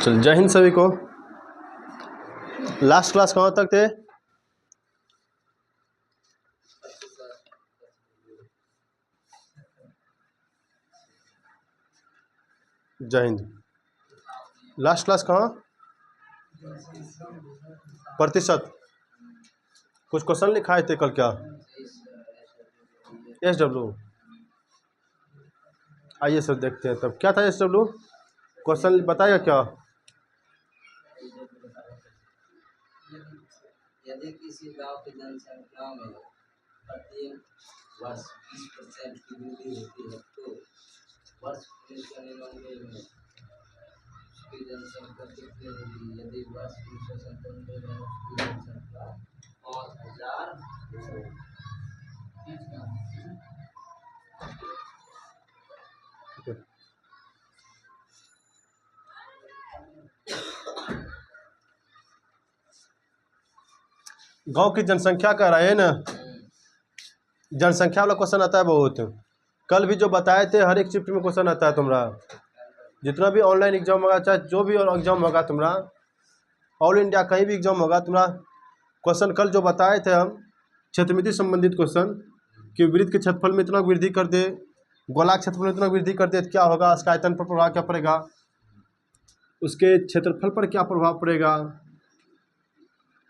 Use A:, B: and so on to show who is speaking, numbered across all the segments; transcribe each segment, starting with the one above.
A: चल, जय हिंद सभी को। लास्ट क्लास कहाँ तक थे? जय हिंद। लास्ट क्लास कहाँ? प्रतिशत। कुछ क्वेश्चन लिखाए थे कल क्या? SW। आइए सर देखते हैं तब क्या था SW। क्वेश्चन बताएगा क्या?
B: यदि किसी गांव की जनसंख्या में प्रत्येक वर्ष 20% की वृद्धि होती है तो वर्ष 1999 में उसकी जनसंख्या कितनी होगी? यदि वर्ष 1997 में उसकी जनसंख्या 5000
A: गांव की जनसंख्या कह रहे हैं ना, जनसंख्या वाला क्वेश्चन आता है बहुत। कल भी जो बताए थे हर एक शिफ्ट में क्वेश्चन आता है तुम्हारा, जितना भी ऑनलाइन एग्जाम होगा चाहे जो भी एग्जाम होगा तुम्हारा, ऑल इंडिया कहीं भी एग्जाम होगा तुम्हारा, क्वेश्चन कल जो बताए थे हम क्षेत्रमिति संबंधित क्वेश्चन कि वृत्त के क्षेत्रफल में इतना वृद्धि कर दे, गोलाक क्षेत्रफल में इतना वृद्धि कर दे तो क्या होगा, उसका आयतन पर प्रभाव क्या पड़ेगा, उसके क्षेत्रफल पर क्या प्रभाव पड़ेगा,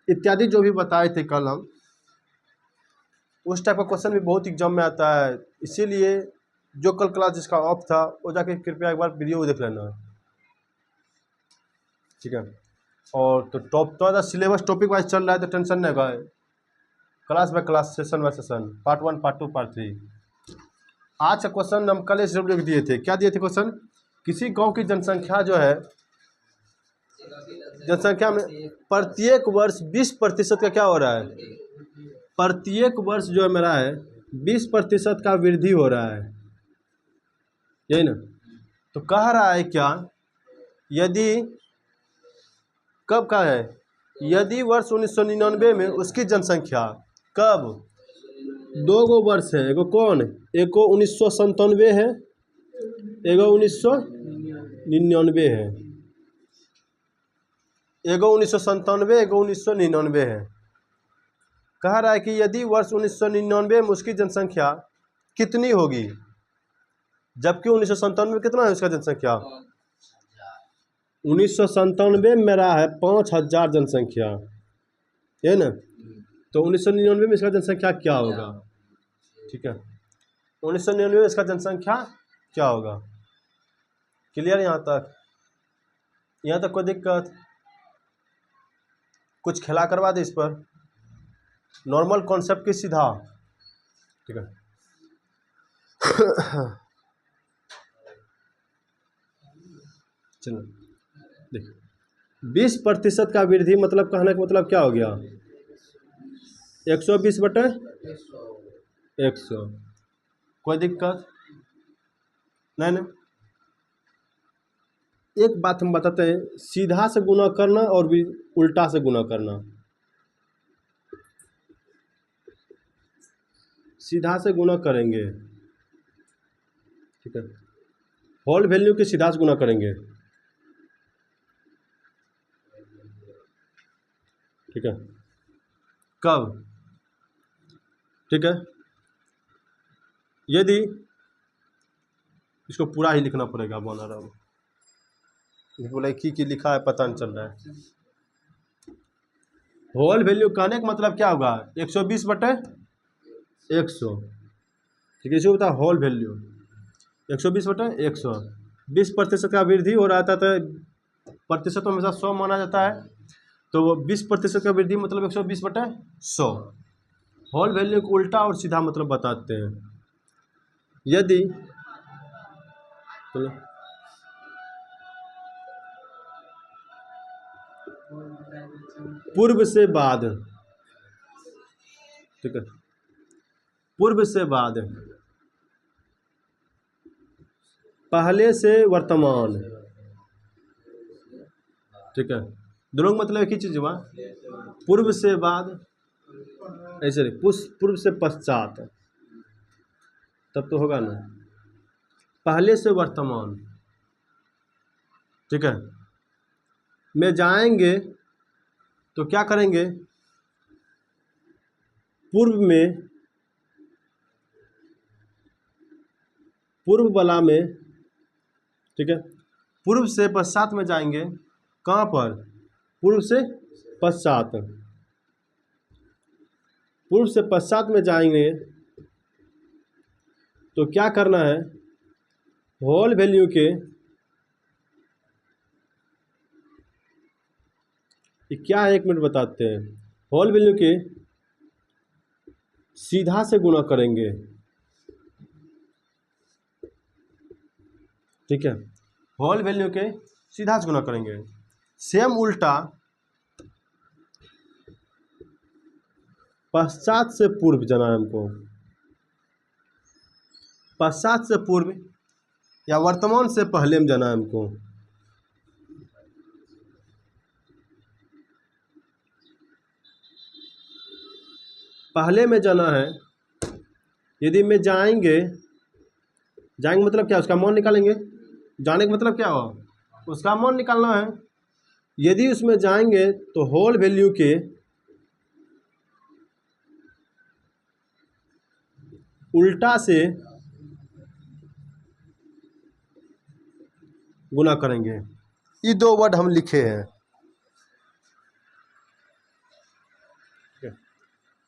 A: इत्यादि जो भी बताए थे कल हम, उस टाइप का क्वेश्चन भी बहुत एग्जाम में आता है। इसीलिए जो कल क्लास जिसका ऑफ था वो जाके कृपया एक बार वीडियो देख लेना, ठीक है। और तो सिलेबस टॉपिक वाइज चल रहा है तो टेंशन नहीं गए, class by class, session by session, part 1 part 2 part 3। आज का क्वेश्चन हम कल SW दिए थे। क्या दिए थे क्वेश्चन? किसी गांव की जनसंख्या जो है, जनसंख्या में प्रत्येक वर्ष 20% का क्या हो रहा है, प्रत्येक वर्ष जो है मेरा है 20% का वृद्धि हो रहा है, यही ना। तो कह रहा है क्या, यदि कब का है, यदि वर्ष 1999 में उसकी जनसंख्या, कब, दो गो वर्ष है, एगो कौन, एगो 1997 है, एगो 1999 है, एगो 1997 एगो 1999 है। कह रहा है कि यदि वर्ष 1999 में उसकी जनसंख्या कितनी होगी, जबकि 1997 में कितना है उसका जनसंख्या, 1997 में मेरा है 5000 जनसंख्या, है ना। तो 1999 में इसका जनसंख्या क्या होगा, ठीक है। 1999 में इसका जनसंख्या क्या होगा, क्लियर? यहाँ तक, यहाँ तक कोई दिक्कत? कुछ खेला करवा दे इस पर, नॉर्मल कॉन्सेप्ट की सीधा, ठीक है। चलो देखो, 20% का वृद्धि मतलब कहने का मतलब क्या हो गया, 120/100। कोई दिक्कत नहीं ना। एक बात हम बताते हैं, सीधा से गुना करना और भी उल्टा से गुना करना, सीधा से गुना करेंगे, ठीक है, होल वैल्यू के सीधा से गुना करेंगे, ठीक है। कब, ठीक है, यदि इसको पूरा ही लिखना पड़ेगा, बना रहा हूँ, बोला की लिखा है पता नहीं चल रहा है। होल वैल्यू कहने का मतलब क्या होगा, 120/100, ठीक है। इसे बता होल वैल्यू 120/100, 20% का वृद्धि हो रहा था तो प्रतिशत में हमेशा 100 माना जाता है, तो 20% का वृद्धि मतलब 120/100। होल वैल्यू को उल्टा और सीधा मतलब बताते हैं। यदि पूर्व से बाद, ठीक है, पूर्व से बाद, पहले से वर्तमान, ठीक है, दोनों का मतलब एक ही चीज हुआ, पूर्व से बाद, ऐसे नहीं, पूर्व से पश्चात, तब तो होगा ना, पहले से वर्तमान, ठीक है, में जाएंगे तो क्या करेंगे, पूर्व में, पूर्व वाला में, ठीक है, पूर्व से पश्चात में जाएंगे। कहाँ पर, पूर्व से पश्चात, पूर्व से पश्चात में जाएंगे तो क्या करना है, होल वैल्यू के, ये क्या है 1 मिनट बताते हैं, होल वैल्यू के सीधा से गुणा करेंगे, ठीक है, होल वैल्यू के सीधा से गुणा करेंगे। सेम उल्टा पश्चात से पूर्व जाना है हमको, पश्चात से पूर्व या वर्तमान से पहले में जाना है हमको। पहले में जाना है, यदि में जाएंगे, जाएंगे मतलब क्या, उसका मान निकालेंगे, जाने का मतलब क्या हो, उसका मान निकालना है। यदि उसमें जाएंगे तो होल वैल्यू के उल्टा से गुना करेंगे। ये 2 वर्ड हम लिखे हैं,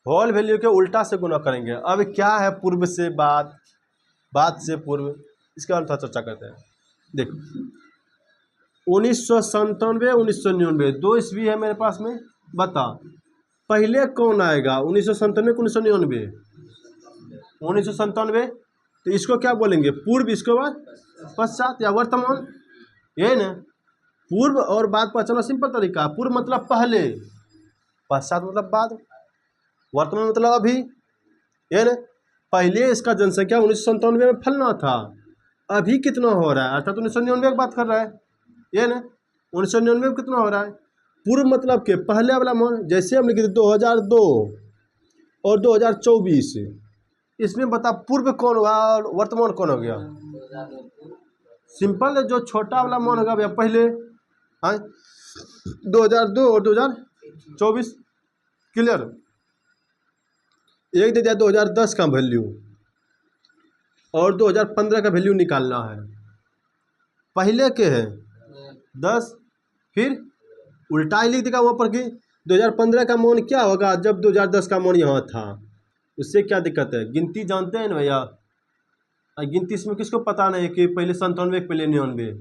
A: होल वैल्यू के उल्टा से गुना करेंगे। अब क्या है पूर्व से बाद, बाद से पूर्व, इसके बारे में थोड़ा चर्चा करते हैं। देखो 1997 1999 2 ईस्वी है मेरे पास में, बता पहले कौन आएगा, 1997 को 1999, 1997, तो इसको क्या बोलेंगे, पूर्व, इसके बाद पश्चात या वर्तमान, यही ना। पूर्व और बाद पहचानना सिंपल तरीका, पूर्व मतलब पहले, पश्चात मतलब बाद, वर्तमान मतलब अभी, ये ना। पहले इसका जनसंख्या 1997 में फलना था, अभी कितना हो रहा है, अर्थात 1999 की बात कर रहा है, ये ना। 1999 में कितना हो रहा है, पूर्व मतलब के पहले वाला मान, जैसे हम लिखे 2002 और 2024, इसमें बता पूर्व कौन होगा और वर्तमान कौन हो गया, सिंपल है, जो छोटा वाला मान होगा भैया पहले, हाँ 2002 और 2024, क्लियर। एक दे दिया 2010 का वैल्यू और 2015 का वैल्यू निकालना है, पहले के है 10, फिर उल्टा ही लिख देगा वहाँ पर कि 2015 का मान क्या होगा जब 2010 का मान यहाँ था, उससे क्या दिक्कत है, गिनती जानते हैं ना भैया, गिनती इसमें किसको पता नहीं कि पहले 97 पहले 99,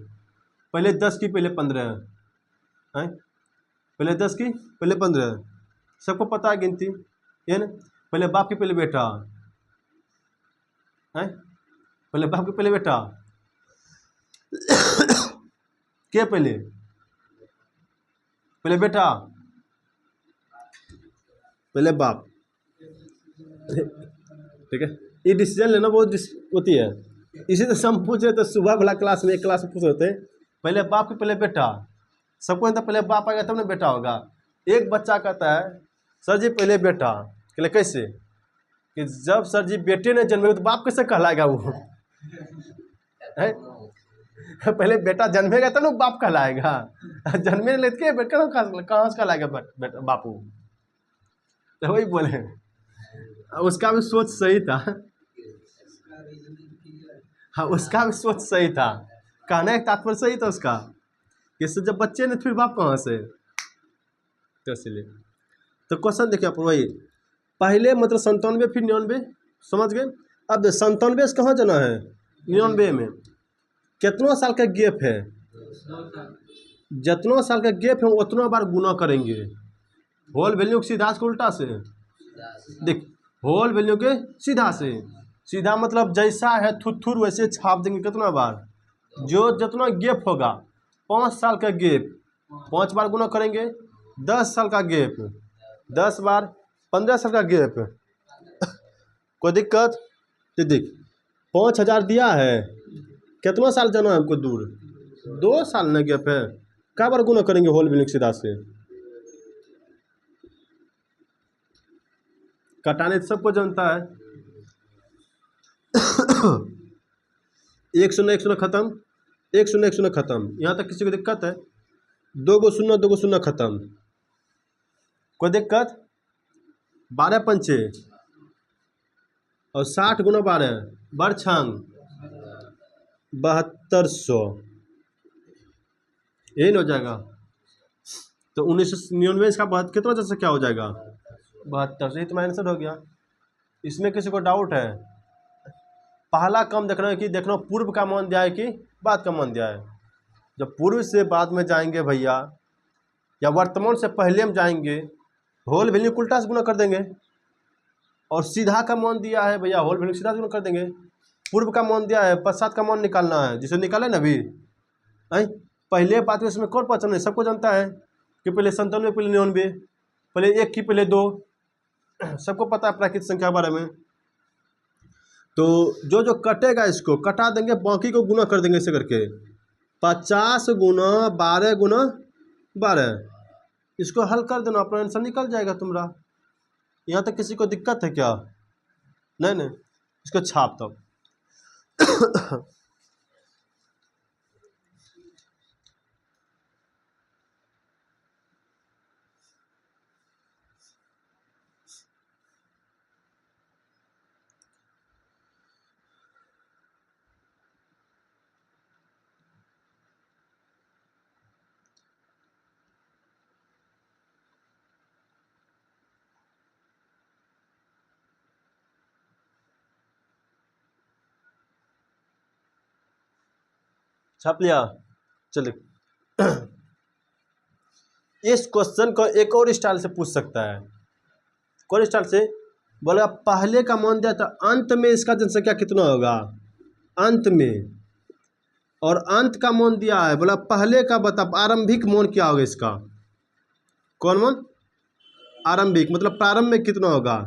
A: पहले 10 की पहले 15 है, पहले 10 की पहले 15, सबको पता है गिनती, ये ना। पहले बाप की पहले बेटा है, पहले बाप के पहले बेटा के पहले, पहले बेटा पहले बाप, ठीक है। ये डिसीजन लेना बहुत होती है, इसी से हम पूछ रहे थे सुबह वाला क्लास में, एक क्लास में पूछ रहे थे, पहले बाप के पहले बेटा, सबको तो पहले बाप आएगा तब ना बेटा होगा। एक बच्चा कहता है सर जी पहले बेटा, कहले कैसे, कि जब सर जी बेटे ने जन्मे तो बाप कैसे कहलाएगा वो है? पहले बेटा जन्मेगा तब ना बाप कहलाएगा, जन्मे लेके बेटा कहाँ से कहलाएगा बापू, तो वही बोले, उसका भी सोच सही था, हाँ उसका भी सोच सही था, कहने का तात्पर्य सही था उसका, कि जब बच्चे ने फिर बाप कहाँ से, तो इसलिए तो क्वेश्चन देखिए आप वही, पहले मतलब 97 फिर 99, समझ गए। अब 97 से कहाँ जाना है, 99 में कितना साल का गैप है, जितना साल का गैप है उतना बार गुना करेंगे, होल वैल्यू के सीधा से उल्टा से, देख होल वैल्यू के सीधा से, सीधा मतलब जैसा है थुथुर वैसे छाप देंगे, कितना बार, जो जितना गैप होगा, 5 साल का गैप 5 बार गुना करेंगे, 10 साल का गैप 10 बार, 15 साल का गैप कोई दिक्कत, तो देख 5000 दिया है, कितना साल जाना है हमको दूर, 2 साल ना गैप है, क्या बार गुना करेंगे होल वैल्यू के सीधा से, कटाने सबको जानता है 1 0 1 0 खत्म, 1 0 1 0 खत्म, यहाँ तक किसी को दिक्कत है, दो गो शून्य खत्म, कोई दिक्कत? 12 पंचे और 60 गुना 12 बरछंग 7200, यही ना हो जाएगा। तो 1999 इसका कितना जैसे क्या हो जाएगा? 7200, ये तुम्हारा आंसर हो गया। इसमें किसी को डाउट है? पहला कम देखना है कि देखना पूर्व का मान दिया है कि बाद का मान दिया है। जब पूर्व से बाद में जाएंगे भैया, या वर्तमान से पहले हम जाएंगे, होल वैल्यू उल्टा से गुना कर देंगे। और सीधा का मान दिया है भैया, होल वैल्यू सीधा से गुना कर देंगे। पूर्व का मान दिया है, पश्चात का मान निकालना है, जिसे निकाले ना अभी। पहले बात में इसमें कौन पहचान है? सबको जानता है कि पहले 97, पहले 99, पहले 1 की पहले 2, सबको पता है प्राकृतिक संख्या के बारे में। तो जो जो कटेगा इसको कटा देंगे, बाकी को गुना कर देंगे ऐसे करके। 50 गुना 12 गुना 12, इसको हल कर देना, अपना आंसर निकल जाएगा तुम्हारा। यहाँ तक किसी को दिक्कत है क्या? नहीं नहीं, इसको छाप तब। छाप लिया? चलिए, इस क्वेश्चन को एक और स्टाइल से पूछ सकता है। कौन स्टाइल से? बोला पहले का मान दिया, तो अंत में इसका जनसंख्या कितना होगा? अंत में। और अंत का मान दिया है, बोला पहले का बता, आरंभिक मान क्या होगा इसका? कौन मान? आरंभिक, मतलब प्रारंभ में कितना होगा?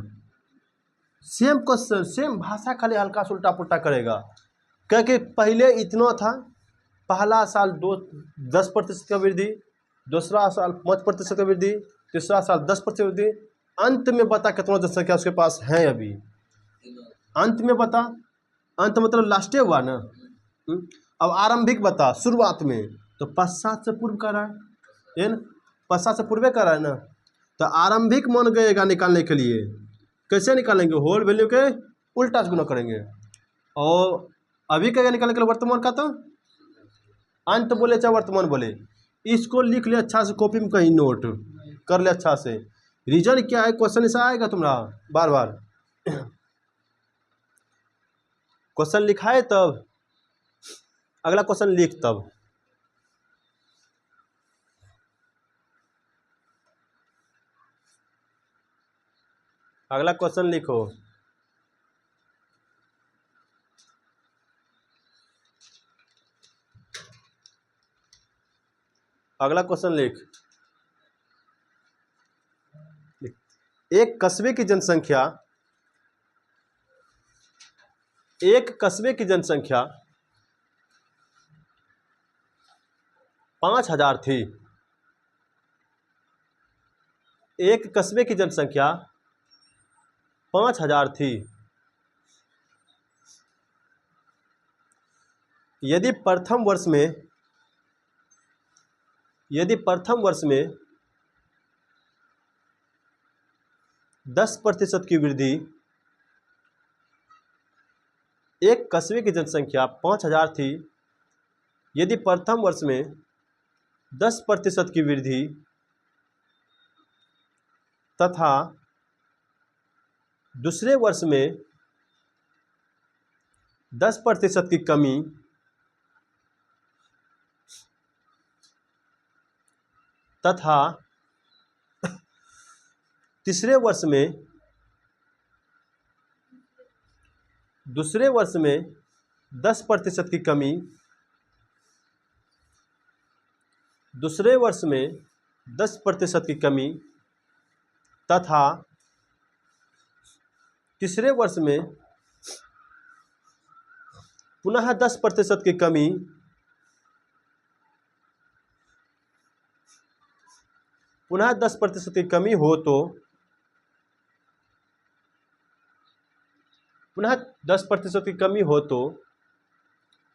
A: सेम क्वेश्चन, सेम भाषा, खाली हल्का सा उल्टा पुल्टा करेगा। क्योंकि पहले इतना था, पहला साल 10% का वृद्धि, दूसरा साल 5% का वृद्धि, तीसरा साल 10% वृद्धि, अंत में बता कितना जनसंख्या उसके पास है अभी। अंत में बता, अंत मतलब लास्टे हुआ ना। अब आरंभिक बता शुरुआत में, तो पश्चात से पूर्व कर रहा है ना, पश्चात से पूर्व कर रहा है ना। तो आरंभिक मान गएगा निकालने के लिए, कैसे निकालेंगे? होल वैल्यू के उल्टा से गुना करेंगे। और अभी क्या निकालने के लिए? वर्तमान का, तो अंत बोले चाहे वर्तमान बोले, इसको लिख ले अच्छा से, कॉपी में कहीं नोट कर ले अच्छा से। रीजन क्या है? क्वेश्चन ऐसा आएगा तुम्हारा बार बार। क्वेश्चन लिखा है तब अगला क्वेश्चन लिख, तब अगला क्वेश्चन लिखो। अगला क्वेश्चन लिख। एक कस्बे की जनसंख्या, एक कस्बे की जनसंख्या 5000 थी। एक कस्बे की जनसंख्या 5000 थी। यदि प्रथम वर्ष में 10% की वृद्धि, एक कस्बे की जनसंख्या 5000 थी, यदि प्रथम वर्ष में 10% की वृद्धि तथा दूसरे वर्ष में 10% की कमी तथा तीसरे वर्ष में दूसरे वर्ष में 10% की कमी, दूसरे वर्ष में 10% की कमी तथा तीसरे वर्ष में पुनः 10% की कमी, पुनः 10% की कमी हो तो, पुनः 10% की कमी हो तो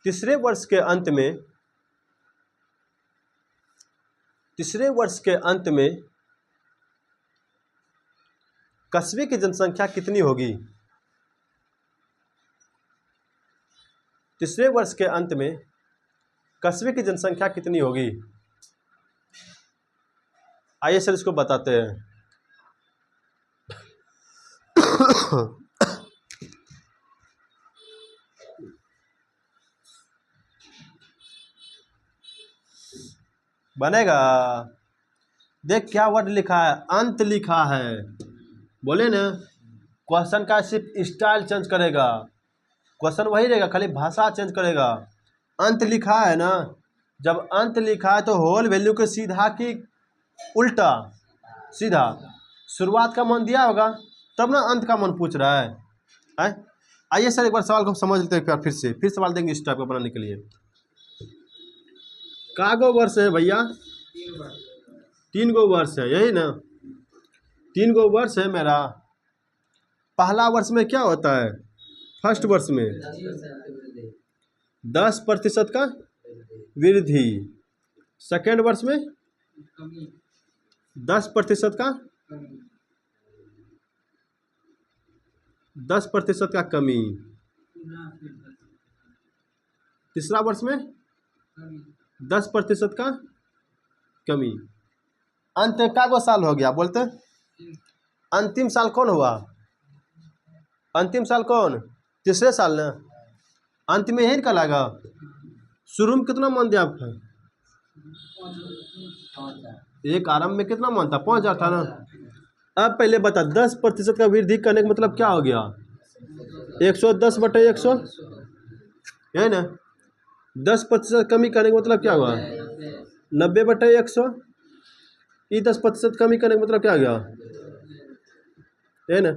A: तीसरे वर्ष के अंत में तीसरे वर्ष के अंत में कस्बे की जनसंख्या कितनी होगी? तीसरे वर्ष के अंत में कस्बे की जनसंख्या कितनी होगी? आइए सर इसको बताते हैं। बनेगा। देख क्या वर्ड लिखा है, अंत लिखा है। बोले ना, क्वेश्चन का सिर्फ स्टाइल चेंज करेगा, क्वेश्चन वही रहेगा, खाली भाषा चेंज करेगा। अंत लिखा है ना, जब अंत लिखा है तो होल वैल्यू के सीधा की उल्टा? सीधा। शुरुआत का मान दिया होगा तब ना अंत का मान पूछ रहा है? आइए सर एक बार सवाल को समझ लेते हैं, फिर सवाल देंगे इस टाइप का बनाने के लिए। कागो वर्ष है भैया? 3 गो वर्ष है, यही ना? 3 गो वर्ष है मेरा। पहला वर्ष में क्या होता है? फर्स्ट वर्ष में 10% का वृद्धि, सेकेंड वर्ष में 10% का 10% का कमी, तीसरा वर्ष में 10% का कमी। अंत का गो साल हो गया बोलते? अंतिम साल कौन हुआ? अंतिम साल कौन? तीसरे साल ना? अंत में यही कहलाएगा। शुरू में कितना मान दिया आपका? एक आरंभ में कितना मान था? 5,000 था ना? अब पहले बता, 10% का वृद्धि करने का मतलब क्या हो गया? 110/100, है ना? 10% कमी करने का मतलब क्या हुआ? 90/100। ये 10% कमी करने का मतलब क्या हो गया? है ना?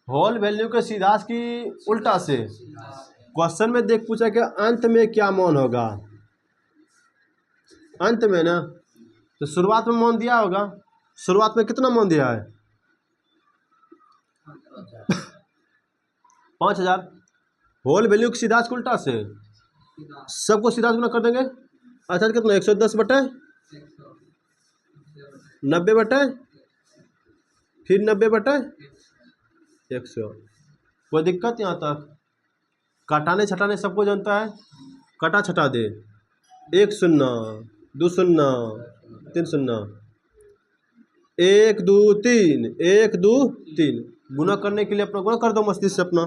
A: होल वैल्यू के सीधा की उल्टा से। क्वेश्चन में देख पूछा कि अंत में क्या मान होगा? अंत में ना, तो शुरुआत में मान दिया होगा। शुरुआत में कितना मान दिया है? 5,000। होल वैल्यू की सीधा उल्टा से सबको सीधा गुना कर देंगे। अच्छा कितना? 110/90, फिर 90/100। कोई दिक्कत यहाँ तक? काटाने छटाने सबको जानता है, कटा छटा दे। 1 0, 2 0, 3 0, 1 2 3, 1 2 3। गुना करने के लिए अपना गुना कर दो मस्ती से अपना,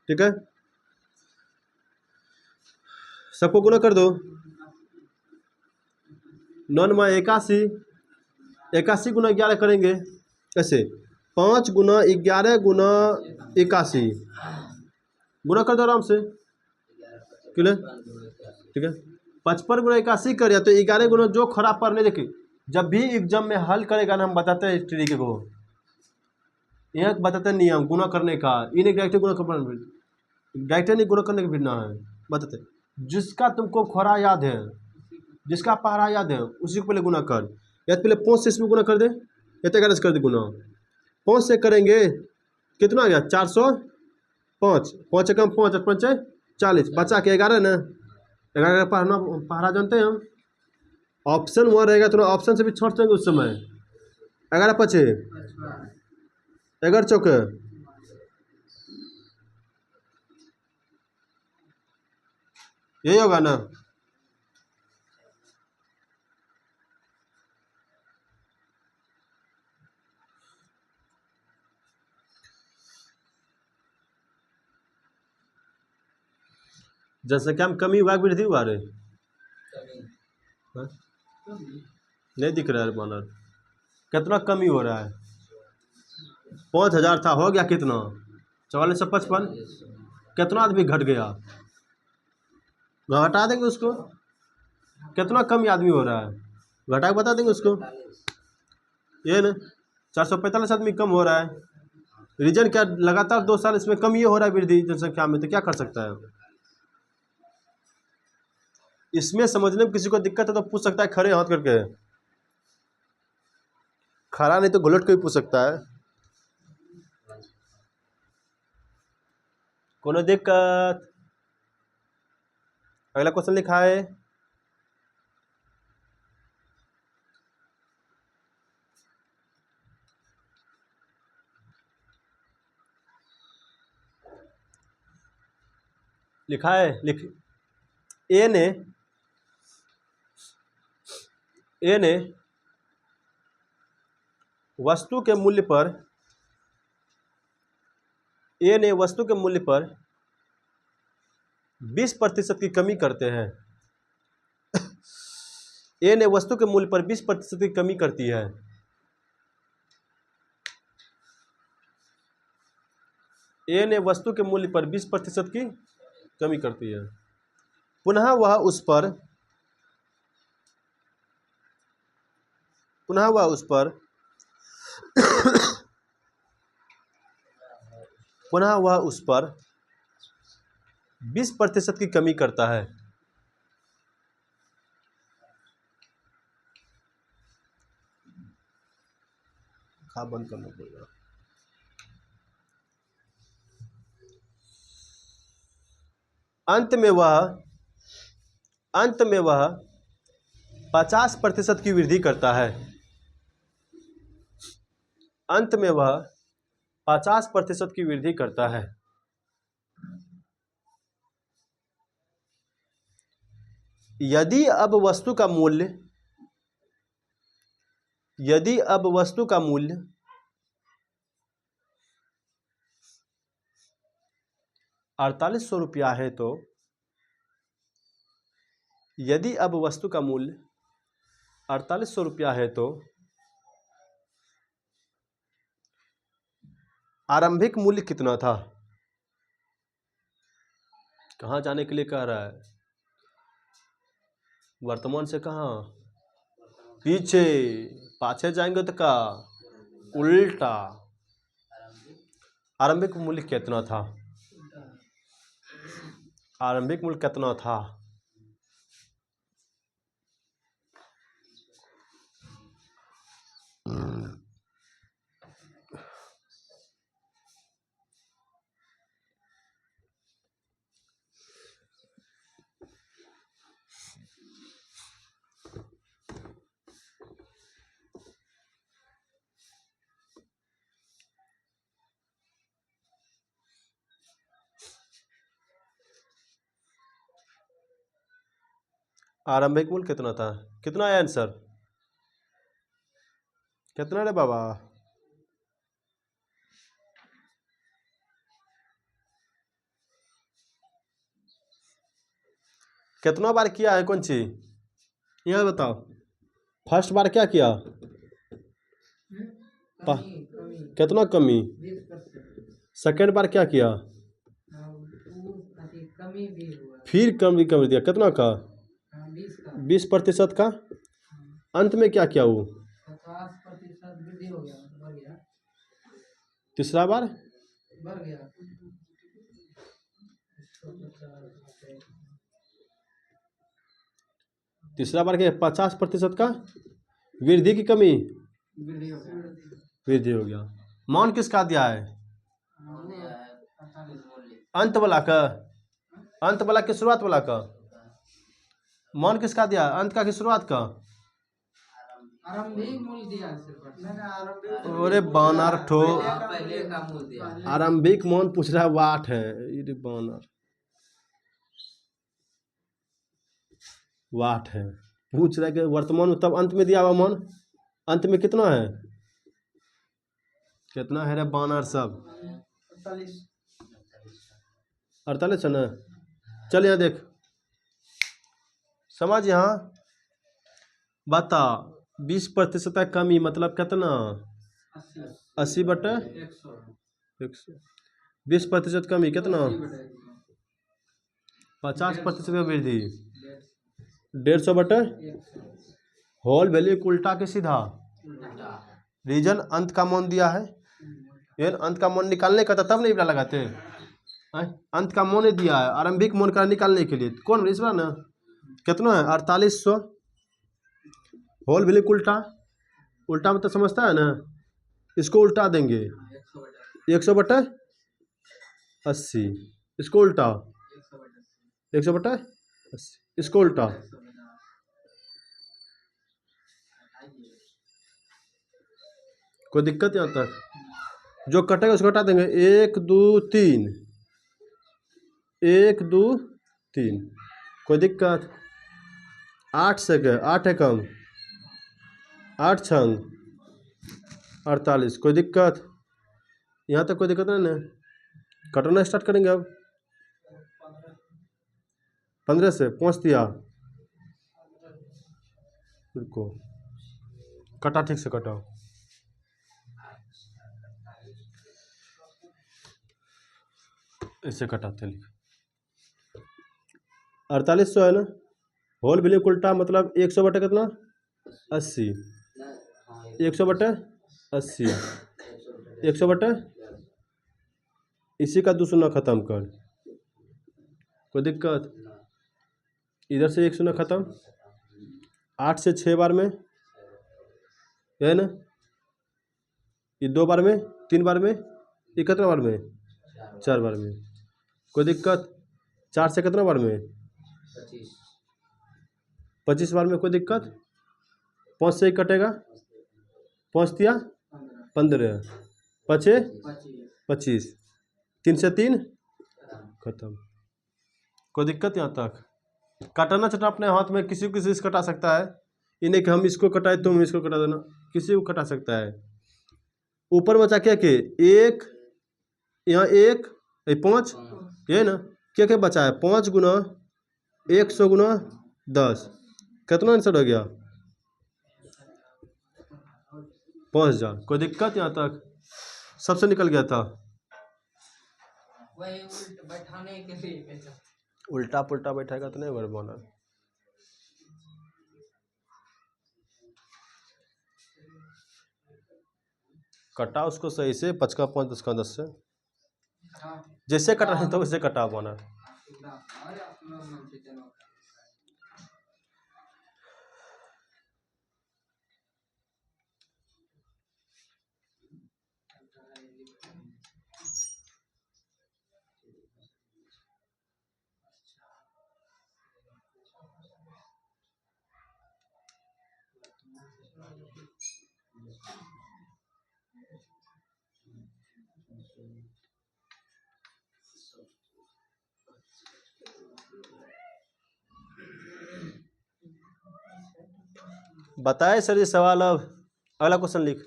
A: ठीक है? सबको गुना कर दो। 9 में 81, 81 गुना 11 करेंगे कैसे? 5 गुना 11 गुना 81, गुना कर दो आराम से, क्लियर? ठीक है। 55 गुना 81 कर, या तो 11 गुना जो खराब पढ़ने देखिए, जब भी एग्जाम में हल करेगा ना हम बताते हैं इस तरीके को, यह बताते हैं नियम गुना करने का। इन्हें डायरेक्ट गुना करना, डायरेक्ट नहीं गुना करने का भिड़ना है, बताते। जिसका तुमको खरा याद है, जिसका पहरा याद है उसी को पहले गुना कर। या तो पहले 5 से इसमें गुना कर दे, या तो 11 से कर दे गुना। 5 से करेंगे कितना आ गया? 405। 5 कम 5 और 5 40, बचा के 11 ना? 11 का पहरा जानते हैं हम। ऑप्शन वहाँ रहेगा तो ऑप्शन से भी छोड़ देंगे उस समय। 11 5 11 चौके, यही होगा ना? जनसंख्या में कमी हुआ वृद्धि हुआ रे? हाँ? नहीं दिख रहा है मानर, कितना कमी हो रहा है? 5,000 था, हो गया कितना? 4455। कितना आदमी घट गया? घटा देंगे उसको। कितना कमी आदमी हो रहा है? घटा के बता देंगे उसको। ये ना 445 आदमी कम हो रहा है। रीजन क्या? लगातार 2 साल इसमें कम ये हो रहा है वृद्धि जनसंख्या में, तो क्या कर सकता है? इसमें समझने में किसी को दिक्कत है तो पूछ सकता है खड़े हाथ करके, खड़ा नहीं तो घुलट को भी पूछ सकता है। कोनो दिक्कत? अगला क्वेश्चन लिखा है लिखा है, लिख ए ने वस्तु के मूल्य पर ए ने वस्तु के मूल्य पर 20% की कमी करते हैं। ए ने वस्तु के मूल्य पर 20% की कमी करती है। ए ने वस्तु के मूल्य पर 20% की कमी करती है। पुनः वह उस पर पुनः वह उस पर 20% की कमी करता है। खा बंद करना पड़ेगा। अंत में वह 50% की वृद्धि करता है। अंत में वह 50% की वृद्धि करता है। यदि अब वस्तु का मूल्य 4800 रुपया है तो यदि अब वस्तु का मूल्य 4800 रुपया है तो आरंभिक मूल्य कितना था? कहाँ जाने के लिए कह रहा है? वर्तमान से कहाँ? पीछे। पाछे जाएंगे तो का उल्टा। आरंभिक मूल्य कितना था? आरंभिक मूल्य कितना था? आरंभिक मूल्य कितना था? कितना है आंसर? कितना रे बाबा? कितना बार किया है कौन सी? यह बताओ। फर्स्ट बार क्या किया? कितना कमी? 2nd बार क्या किया? फिर कमी दिया। कितना का? 20% का। अंत में क्या किया वो?
B: 50% वृद्धि हो गया, बढ़ गया।
A: तीसरा बार
B: बढ़ गया।
A: तीसरा बार के 50% का वृद्धि की कमी वृद्धि हो गया। मान किसका दिया है? अंत वाला का? अंत वाला की शुरुआत वाला का? मान किसका दिया? अंत का की शुरुआत का?
B: आरंभिक मूल्य दिया सिर्फ।
A: अरे बानर ठो।
B: पहले का मूल्य दिया।
A: आरंभिक मान पूछ रहा है, वाट है ये बानर। वाट है पूछ रहा है कि वर्तमान तब अंत में दिया हुआ मान अंत में कितना है? कितना है रे बानर सब? 48 है ना? चल यहाँ देख, समझ। यहाँ बता 20% का कमी मतलब कितना? 80/100। 20% कमी कितना? 50% का वृद्धि 150/100। होल वैल्यू उल्टा के सीधा। रीजन अंत का मान दिया है। ये अंत का मान निकालने का था तब नहीं लगाते हैं? अंत का मान दिया है आरंभिक मान का निकालने के लिए। कौन इस बार ना कितना है? 4800। होल वैल्यू उल्टा। उल्टा मतलब समझता है ना? इसको उल्टा देंगे 100/80। इसको उल्टा 100/80। इसको उल्टा कोई दिक्कत यहाँ तक? जो कटेगा उसको हटा देंगे। 1 2 3 1 2 3, कोई दिक्कत? 8 से क्या, 8 है कम, 8 छंग 48, कोई दिक्कत? यहाँ तक कोई दिक्कत नहीं ना? कटना स्टार्ट करेंगे अब। 15 से पहुँच दिया, रुको, कटा ठीक से कटाओ। ऐसे कटाते लिख, 4800 है ना? होल बिलीव उल्टा मतलब 100 बटे कितना? 80, 100 बटे 80, 100 बटे, इसी का 2 शून्य खत्म कर, कोई दिक्कत? इधर से 1 शून्य खत्म, 8 से 6 बार में, है ना? ये 2 बार में, 3 बार में, ये कितना बार में? 4 बार में, कोई दिक्कत? 4 से कितना बार में? 25 बार में, कोई दिक्कत? 5 से 1 कटेगा, 5 दिया 15, 5 25, 3 से 3 खत्म, कोई दिक्कत? यहाँ तक काटना चटना अपने हाथ में, किसी को किसी से कटा सकता है, इन्हें कि हम इसको कटाए तुम इसको कटा देना, किसी को कटा सकता है। ऊपर बचा क्या के 1, यहाँ 1 5, ये ना क्या क्या बचा है? 5 गुना 100 गुना 10, कितना आंसर हो गया? 5000, कोई दिक्कत? यहाँ तक सबसे निकल गया था।
B: वही बैठाने के लिए
A: उल्टा पुल्टा बैठेगा तो नहीं बना। कटा उसको सही से, 5 का 5, 10 का 10 से, जैसे कटा है तो वैसे कटा बना। बताए सर ये सवाल। अब अगला क्वेश्चन लिख,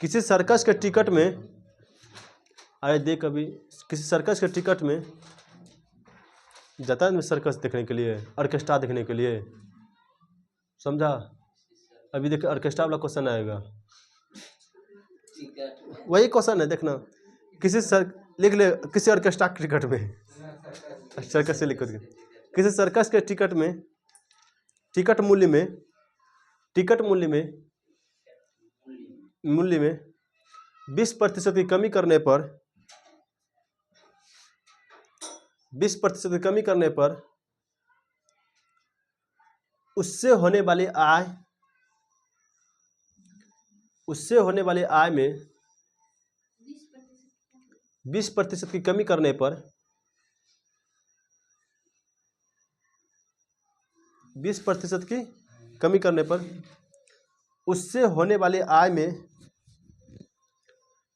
A: किसी सर्कस के टिकट में, अरे देख अभी, किसी सर्कस के टिकट में जाता है सर्कस देखने के लिए, ऑर्केस्ट्रा देखने के लिए, समझा? अभी देख ऑर्केस्ट्रा वाला क्वेश्चन आएगा, वही क्वेश्चन है देखना। लिख ले, किसी ऑर्केस्ट्रा के टिकट में, सर्कस से लिख कर, किसी सर्कस के टिकट में, टिकट मूल्य में 20% की कमी करने पर, 20% की कमी करने पर उससे होने वाली आय में 20% की कमी करने पर, 20% की कमी करने पर उससे होने वाली आय में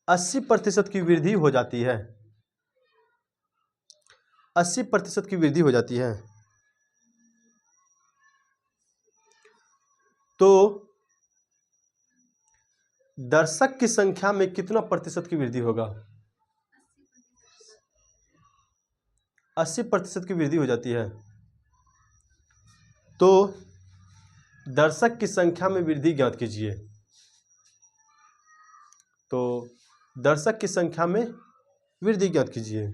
A: 80% की वृद्धि हो जाती है, 80% की वृद्धि हो जाती है। तो दर्शक की संख्या में कितना प्रतिशत की वृद्धि होगा? 80% की वृद्धि हो जाती है। तो दर्शक की संख्या में वृद्धि ज्ञात कीजिए। तो दर्शक की संख्या में वृद्धि ज्ञात कीजिए।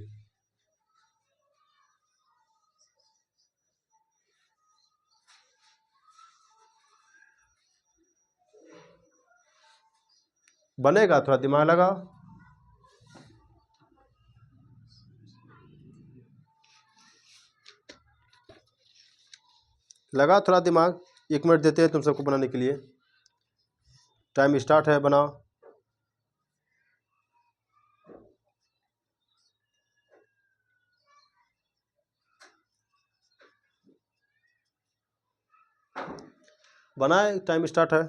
A: बनेगा, थोड़ा दिमाग लगाओ। लगा थोड़ा दिमाग, 1 मिनट देते हैं तुम सबको बनाने के लिए। टाइम स्टार्ट है, बनाओ। बनाए, टाइम स्टार्ट है।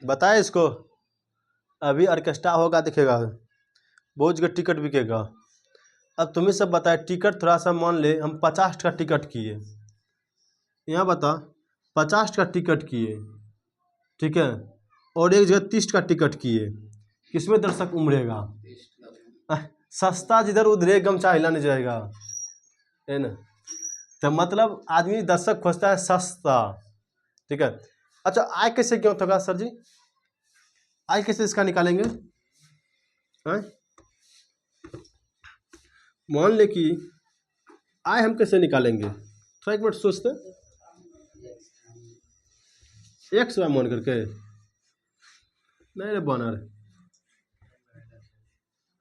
A: बताए इसको। अभी ऑर्केस्ट्रा होगा दिखेगा, बहुत जगह टिकट बिकेगा। अब तुम्हें सब बताए टिकट थोड़ा सा मान ले हम 50 का टिकट किए, यहाँ बता 50 का टिकट किए, ठीक है, और एक जगह 30 का टिकट किए, किसमें दर्शक उमड़ेगा? सस्ता जिधर उधरे गमछा हिला नहीं जाएगा, है ना। तो मतलब आदमी दर्शक खोजता है सस्ता, ठीक है। अच्छा आय कैसे क्यों होगा सर जी, आय कैसे इसका निकालेंगे? मान ले कि आय हम कैसे निकालेंगे, थोड़ा एक मिनट सोचते। एक्स वाई मान करके नहीं रे बनर,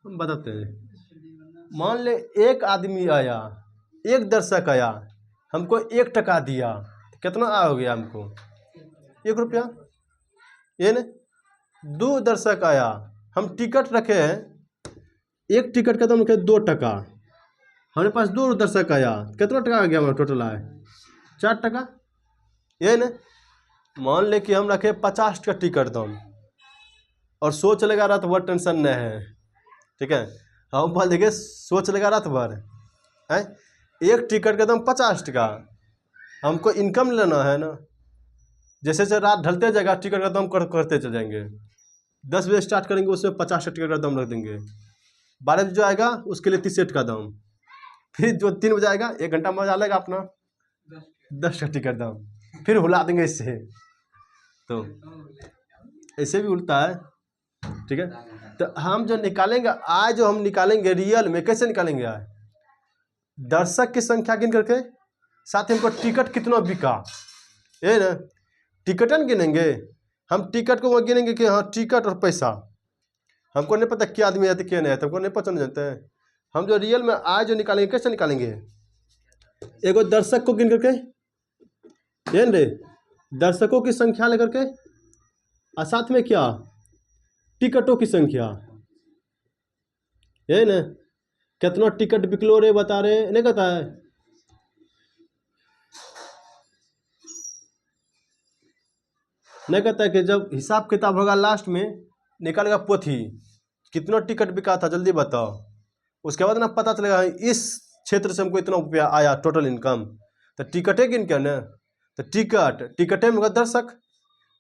A: हम बताते हैं। मान ले एक आदमी आया, एक दर्शक आया, हमको 1 टका दिया, तो कितना आय हो गया हमको? 1 रुपया। ये न 2 दर्शक आया, हम टिकट रखे हैं, एक टिकट का दाम रखे 2 टका, हमारे पास 2 दर्शक आया, कितना टका आ गया हमारा टोटल आय? 4 टका। ये न मान ले कि हम रखे 50 का टिकट दाम, और सोच लगा रात भर टेंशन नहीं है, ठीक है। हम बोल देंगे सोच लगा रात भर है, एक टिकट का दाम 50 टका, हमको इनकम लेना है ना। जैसे जैसे रात ढलते जाएगा टिकट का दाम करते चल जाएंगे। 10 बजे स्टार्ट करेंगे, उसमें 50 का टिकट का दाम रख देंगे। 12 बजे जो आएगा उसके लिए 30 का दाम, फिर जो 3 बजे आएगा 1 घंटा मजा लेगा अपना 10 का टिकट दाम, फिर हुला देंगे इससे। तो ऐसे भी उल्टा है, ठीक है। तो हम जो निकालेंगे आय, जो हम निकालेंगे रियल में कैसे निकालेंगे आय? दर्शक की संख्या गिन करके, साथ ही हमको टिकट कितना बिका, ये ना टिकटन गिनेंगे हम, टिकट को वो गिनेंगे कि हाँ टिकट और पैसा। हमको नहीं पता क्या आदमी आते क्या नहीं आते, हमको नहीं पसंद जानते हैं। हम जो रियल में आय जो निकालेंगे कैसे निकालेंगे? एगो दर्शक को गिन करके, ये रे दर्शकों की संख्या लेकर के, और साथ में क्या टिकटों की संख्या, है ना। कितना टिकट बिकलो रे बता रहे नहीं कहता है। नहीं कहता है कि जब हिसाब किताब होगा लास्ट में निकालेगा पोथी, कितना टिकट बिका था जल्दी बताओ, उसके बाद ना पता चलेगा इस क्षेत्र से हमको इतना रुपया आया टोटल इनकम। तो टिकटे गिन के ना, तो टिकटे में दर्शक,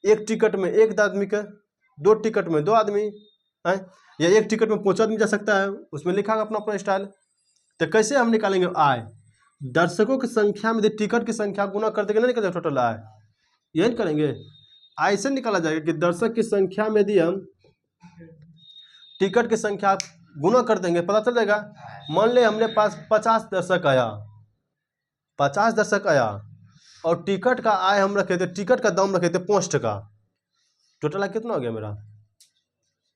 A: एक टिकट में एक आदमी का, 2 टिकट में 2 आदमी है, या एक टिकट में 5 आदमी जा सकता है, उसमें लिखा अपना अपना स्टाइल। तो कैसे हम निकालेंगे आय? दर्शकों की संख्या में टिकट की संख्या गुना कर देंगे, नहीं निकल जाएगा टोटल आय, यही करेंगे। ऐसे निकाला जाएगा कि दर्शक की संख्या में यदि हम टिकट की संख्या गुना कर देंगे पता चल जाएगा। मान ले हमने पास 50 दर्शक आया, 50 दर्शक आया, और टिकट का आय हम रखे थे, टिकट का दाम रखे थे 5 टका, टोटल आय कितना हो गया मेरा?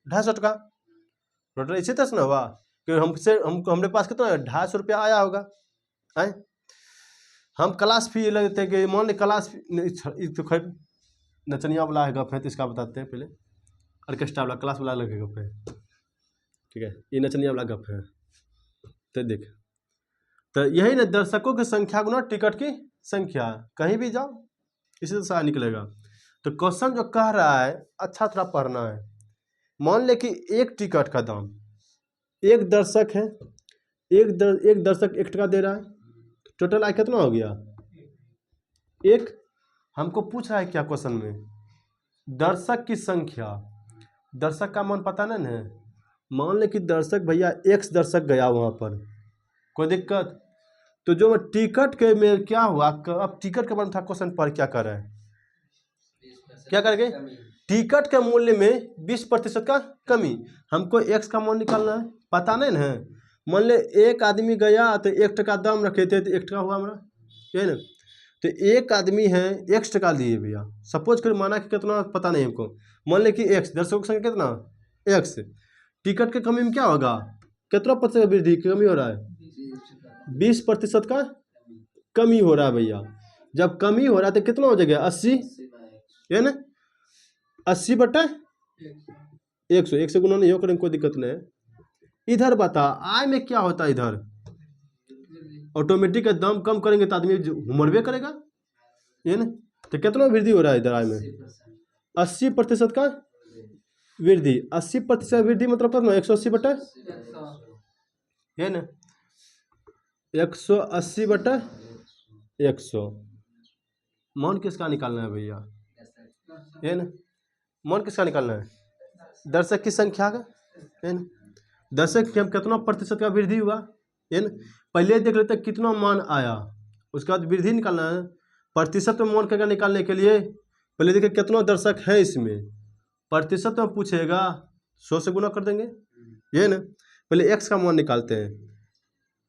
A: 250 टका। टोटल इसी तरह से ना हुआ कि हमरे पास कितना 250 रुपया आया होगा है। हम क्लास फी लगते हैं कि मान ली क्लास फी तो खैर नचनिया वाला है गप है, तो इसका बताते हैं पहले। ऑर्केस्ट्रा वाला क्लास वाला लगे गप है, ठीक है, ये नचनिया वाला गप है। तो देख, तो यही ना दर्शकों की संख्या गुना टिकट की संख्या, कहीं भी जाओ इसी से सारा निकलेगा। तो क्वेश्चन जो कह रहा है अच्छा थोड़ा पढ़ना है। मान ले कि एक टिकट का दाम, एक दर्शक है, एक दर्शक 1 टका दे रहा है, टोटल आय कितना हो गया? 1। हमको पूछ रहा है क्या क्वेश्चन में? दर्शक की संख्या, दर्शक का मान पता नहीं है। मान ले कि दर्शक भैया X दर्शक गया वहाँ पर, कोई दिक्कत? तो जो टिकट के में क्या हुआ, अब टिकट का मान था क्वेश्चन पर क्या कर रहे हैं, क्या करेंगे? टिकट के मूल्य में 20% का कमी। हमको X का मान निकालना है, पता नहीं है। मान ले एक आदमी गया तो 1 टका दाम रखे थे, तो 1 टका हुआ हमारा, ये ना। तो एक आदमी है X टका लिए भैया, सपोज कर माना कि कितना पता नहीं हमको। मान ले कि X दर्शकों की संख्या कितना X, टिकट के कमी में क्या होगा, कितना प्रतिशत वृद्धि कमी हो रहा है? 20% का कमी हो रहा है भैया। जब कमी हो रहा है तो कितना हो जाएगा? 80, है ना। 80/100, 1 से गुना नहीं हो करेंगे, कोई दिक्कत नहीं है। इधर बता आय में क्या होता है, इधर ऑटोमेटिक दाम कम करेंगे तो आदमी उमड़बे करेगा, ये ना। तो कितना वृद्धि हो रहा है इधर आय में? 80% का वृद्धि। 80% वृद्धि मतलब कितना? 180/, है ना? 180/100। मान किसका निकालना है भैया? है ना? मान किसका निकालना है? दर्शक की संख्या का, है ना? दर्शक की कितना प्रतिशत का वृद्धि हुआ, है ना? पहले देख लेते हैं कितना मान आया, उसके बाद वृद्धि निकालना है। प्रतिशत में मान का निकालने के लिए पहले देखिए कितना दर्शक है इसमें। प्रतिशत में पूछेगा 100 से गुना कर देंगे, ये ना? पहले x का मान निकालते हैं,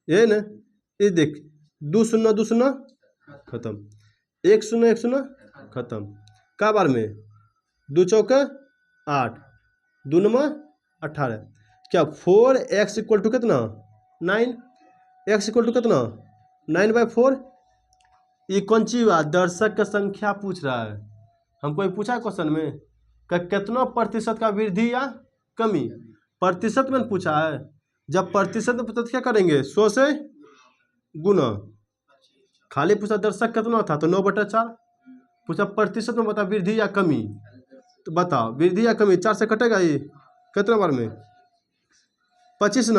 A: ये ना? ये देख, 2 शून्य 2 शून्य खत्म, 1 शून्य 1 शून्य खत्म। का बार में 2 चौका 8, 2 नंबर 18। क्या 4x इक्वल टू कितना? 9। x इक्वल टू कितना? 9/4। ये कौन सी बात? दर्शक का संख्या पूछ रहा है हमको। पूछा है क्वेश्चन में कितना प्रतिशत का वृद्धि या कमी, प्रतिशत में पूछा है। जब प्रतिशत में पूछा तो क्या करेंगे? 100 से गुना। खाली पूछा दर्शक कितना था तो 9/4। पूछा प्रतिशत में बता वृद्धि या कमी, तो बताओ वृद्धि या कमी। 4 से कटेगा ये कितना बार में? 25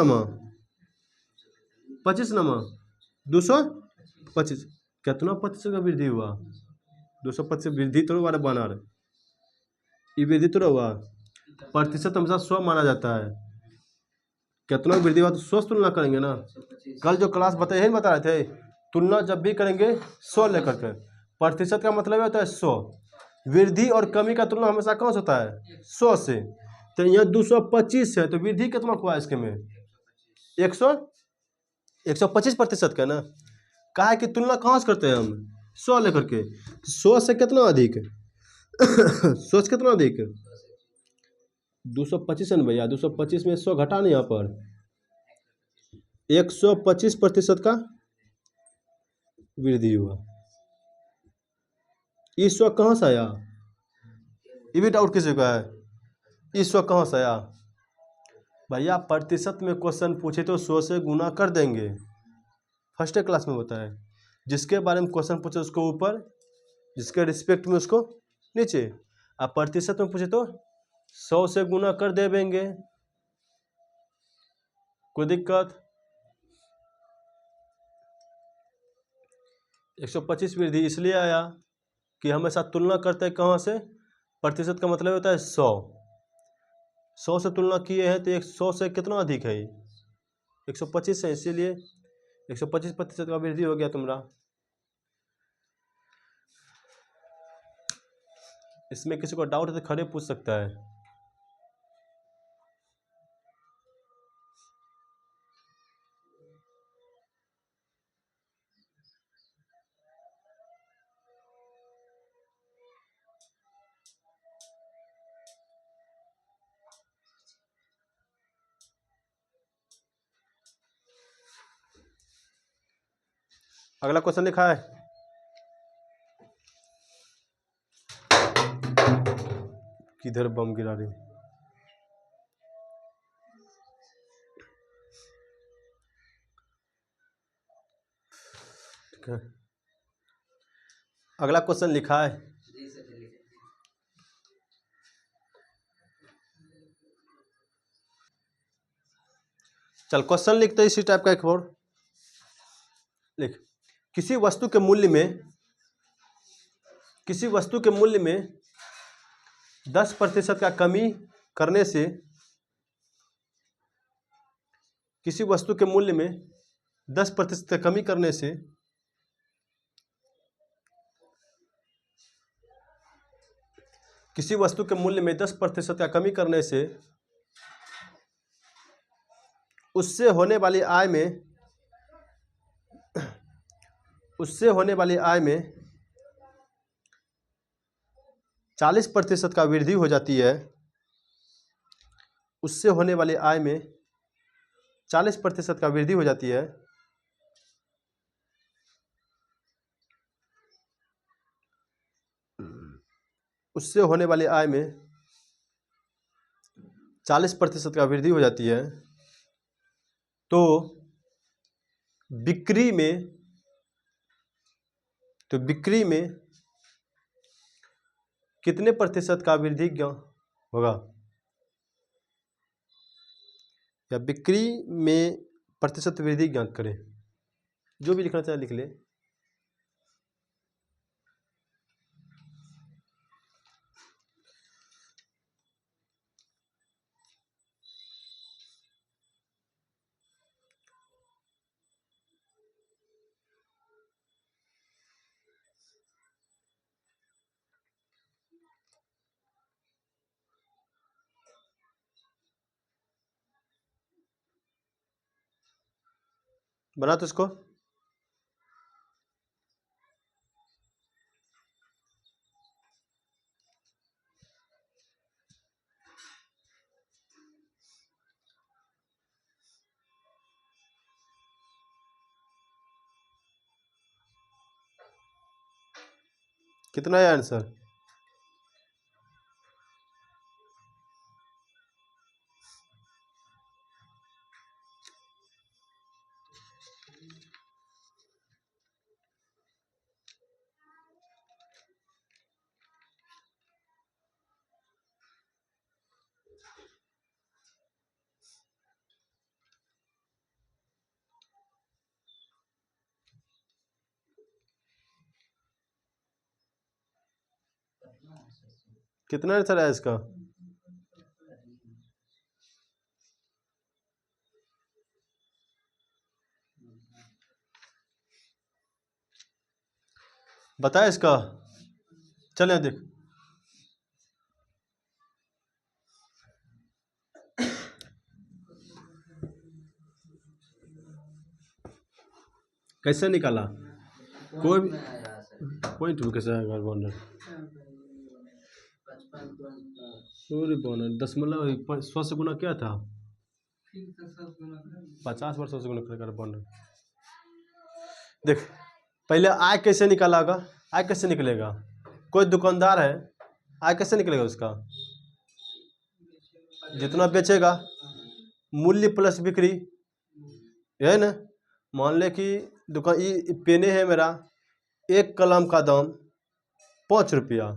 A: नंबर 225। कितना प्रतिशत का वृद्धि हुआ? 225 वृद्धि तो बार बना रहे, ये वृद्धि तो हुआ। प्रतिशत हमेशा 100 माना जाता है। कितना वृद्धि हुआ तो 100 से तुलना करेंगे ना। कल जो क्लास बताए यही बता रहे थे, तुलना जब भी करेंगे 100 लेकर के। प्रतिशत का मतलब होता है 100। वृद्धि और कमी का तुलना हमेशा कौन सा होता है? 100 से। तो यहाँ 225 है तो वृद्धि कितना हुआ इसके में? 125% का ना। कहा है कि तुलना कहाँ से करते हैं हम? 100 लेकर के। 100 से कितना अधिक? 100 से कितना अधिक? 225 है ना भैया। 225 में 100 घटा नहीं यहाँ पर, 125% का वृद्धि हुआ। ये 100 कहाँ से आया? ये भी डाउट किसी का है, ये 100 कहाँ से आया? भैया प्रतिशत में क्वेश्चन पूछे तो 100 से गुना कर देंगे, फर्स्ट क्लास में बताया। जिसके बारे में क्वेश्चन पूछे उसको ऊपर, जिसके रिस्पेक्ट में उसको नीचे। अब प्रतिशत में पूछे तो 100 से गुना कर देंगे, कोई दिक्कत? 125 वृद्धि इसलिए आया कि हमेशा तुलना करते हैं कहाँ से? प्रतिशत का मतलब होता है 100। 100 से तुलना किए हैं तो 100 से कितना अधिक है? 125 है, इसीलिए 125% का वृद्धि हो गया तुम्हारा। इसमें किसी को डाउट है तो खड़े पूछ सकता है। अगला क्वेश्चन लिखा है, किधर बम गिरा रही? ठीक है, अगला क्वेश्चन लिखा है, चल क्वेश्चन लिखते हैं इसी टाइप का एक और लिख। किसी वस्तु के मूल्य में 10% का कमी करने से, किसी वस्तु के मूल्य में 10% का कमी करने से किसी वस्तु के मूल्य में 10% का कमी करने से उससे होने वाली आय में 40% का वृद्धि हो जाती है। उससे होने वाली आय में 40% का वृद्धि हो जाती है। उससे होने वाली आय में 40% का वृद्धि हो जाती है तो बिक्री में कितने प्रतिशत का वृद्धि होगा, या बिक्री में प्रतिशत वृद्धि ज्ञात करें। जो भी लिखना चाहे लिख ले। बना तो इसको। कितना है आंसर? कितना आंसर है इसका? बताए इसका। चले देख। कैसे निकाला? कोई भी पॉइंट भी कैसे आएगा बॉन्डर? सॉरी बॉन्डर दशमलव 100 से गुना क्या था? 50 वर्षों से गुना करेगा बॉन्डर। देख पहले आय कैसे निकाला होगा? आय कैसे निकलेगा? कोई दुकानदार है, आय कैसे निकलेगा उसका? जितना बेचेगा, मूल्य प्लस बिक्री, है ना। मान ले कि दुकान ये पेने है मेरा, एक कलम का दाम 5 रुपया,